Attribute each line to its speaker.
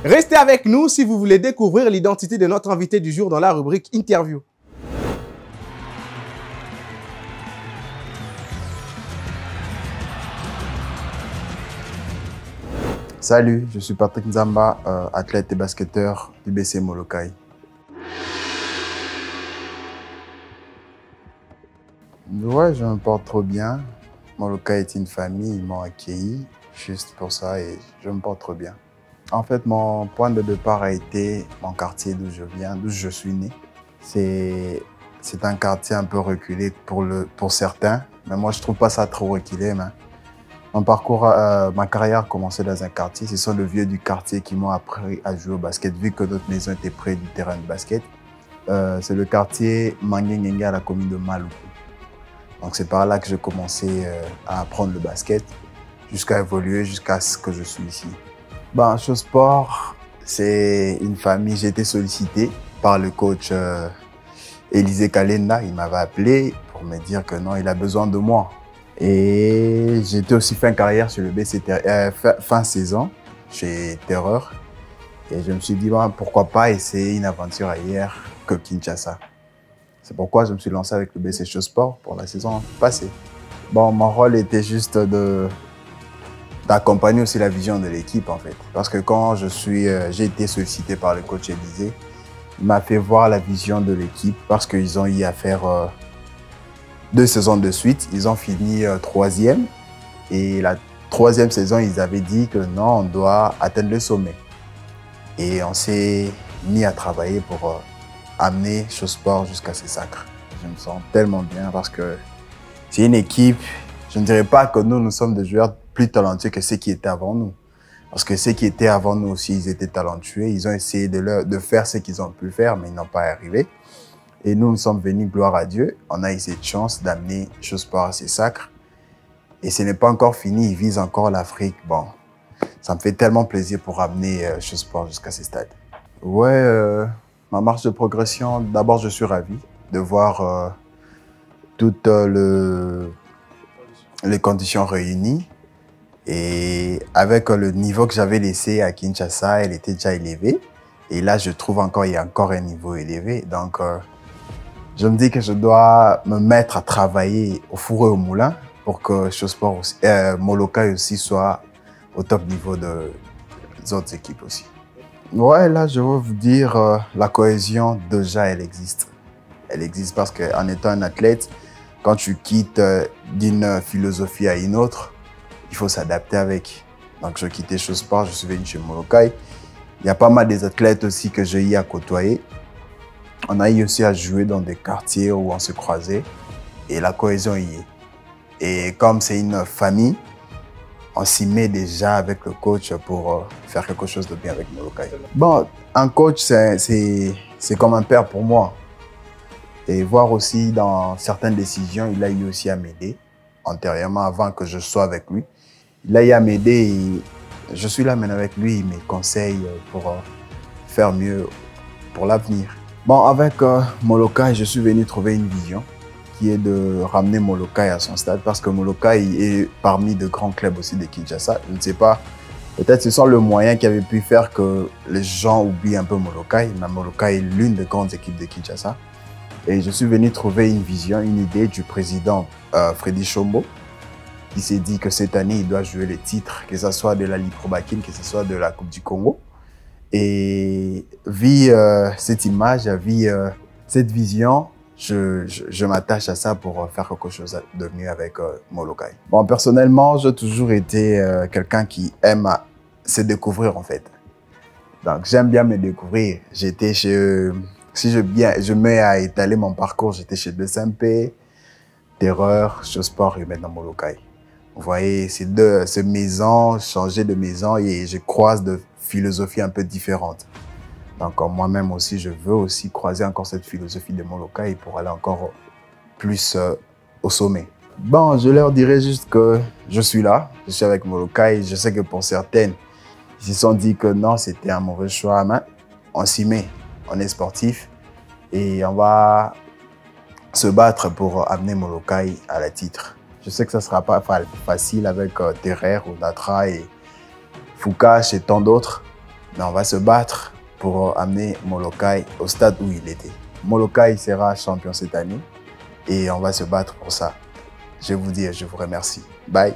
Speaker 1: Restez avec nous si vous voulez découvrir l'identité de notre invité du jour dans la rubrique Interview.
Speaker 2: Salut, je suis Patrick Nzamba, athlète et basketteur du BC Molokai. Ouais, je me porte trop bien. Molokai est une famille, ils m'ont accueilli juste pour ça et je me porte trop bien. En fait, mon point de départ a été mon quartier d'où je viens, d'où je suis né. C'est un quartier un peu reculé pour certains, mais moi je trouve pas ça trop reculé. Mon parcours, ma carrière a commencé dans un quartier. Ce sont les vieux du quartier qui m'ont appris à jouer au basket, vu que notre maison était près du terrain de basket. C'est le quartier Manguengenga à la commune de Maluku. Donc c'est par là que j'ai commencé à apprendre le basket, jusqu'à évoluer, jusqu'à ce que je suis ici. Chose sport, c'est une famille. J'ai été sollicité par le coach Élisée Kalenda. Il m'avait appelé pour me dire que non, il a besoin de moi. Et j'étais aussi fin carrière sur le BC, fin saison chez Terreur. Et je me suis dit, pourquoi pas essayer une aventure ailleurs que Kinshasa. C'est pourquoi je me suis lancé avec le BC Sport pour la saison passée. Mon rôle était juste d'accompagner aussi la vision de l'équipe en fait. Parce que quand j'ai été sollicité par le coach Élisée, il m'a fait voir la vision de l'équipe parce qu'ils ont eu à faire 2 saisons de suite. Ils ont fini 3e. Et la 3e saison, ils avaient dit que non, on doit atteindre le sommet. Et on s'est mis à travailler pour amener Sport jusqu'à ses sacres. Je me sens tellement bien parce que c'est une équipe, je ne dirais pas que nous sommes des joueurs plus talentueux que ceux qui étaient avant nous. Parce que ceux qui étaient avant nous aussi, ils étaient talentueux. Ils ont essayé de faire ce qu'ils ont pu faire, mais ils n'ont pas arrivé. Et nous sommes venus, gloire à Dieu. On a eu cette chance d'amener Sport à ses sacres. Et ce n'est pas encore fini, ils visent encore l'Afrique. Ça me fait tellement plaisir pour amener Sport jusqu'à ces stades. Ouais, ma marche de progression, d'abord je suis ravi de voir toutes les conditions réunies. Et avec le niveau que j'avais laissé à Kinshasa, elle était déjà élevée. Et là, je trouve il y a encore un niveau élevé. Donc, je me dis que je dois me mettre à travailler au four et au moulin pour que Molokai aussi soit au top niveau des autres équipes aussi. Ouais, là, je veux vous dire, la cohésion, déjà, elle existe. Elle existe parce qu'en étant un athlète, quand tu quittes d'une philosophie à une autre, il faut s'adapter avec. Donc, je quittais Sport, je suis venu chez Molokai. Il y a pas mal des athlètes aussi que j'ai eu à côtoyer. On a eu aussi à jouer dans des quartiers où on se croisait et la cohésion y est. Et comme c'est une famille, on s'y met déjà avec le coach pour faire quelque chose de bien avec Molokai. Un coach, c'est comme un père pour moi. Et voir aussi dans certaines décisions, il a eu aussi à m'aider antérieurement, avant que je sois avec lui. Il a eu à m'aider et je suis là maintenant avec lui, il me conseille pour faire mieux pour l'avenir. Avec Molokai, je suis venu trouver une vision qui est de ramener Molokai à son stade parce que Molokai est parmi de grands clubs aussi de Kinshasa. Je ne sais pas, peut-être ce sont le moyen qui avait pu faire que les gens oublient un peu Molokai, mais Molokai est l'une des grandes équipes de Kinshasa. Et je suis venu trouver une vision, une idée du président Freddy Chombo, qui s'est dit que cette année, il doit jouer les titres, que ce soit de la Ligue Pro Bakin, que ce soit de la Coupe du Congo. Et vu cette image, vu cette vision, je m'attache à ça pour faire quelque chose de mieux avec Molokai. Personnellement, j'ai toujours été quelqu'un qui aime se découvrir en fait. Donc j'aime bien me découvrir. J'étais chez, si je mets à étaler mon parcours, j'étais chez BSMP, Terreur, Sport et maintenant Molokai. Vous voyez, ces maisons, changer de maison et je croise de philosophies un peu différentes. Donc moi-même aussi, je veux aussi croiser encore cette philosophie de Molokai pour aller encore plus au sommet. Je leur dirais juste que je suis là, je suis avec Molokai. Je sais que pour certaines, ils se sont dit que non, c'était un mauvais choix. Mais on s'y met, on est sportif et on va se battre pour amener Molokai à la titre. Je sais que ça ne sera pas facile avec Terrer ou Natra et Foucache et tant d'autres. Mais on va se battre pour amener Molokai au stade où il était. Molokai sera champion cette année et on va se battre pour ça. Je vous dis et je vous remercie. Bye.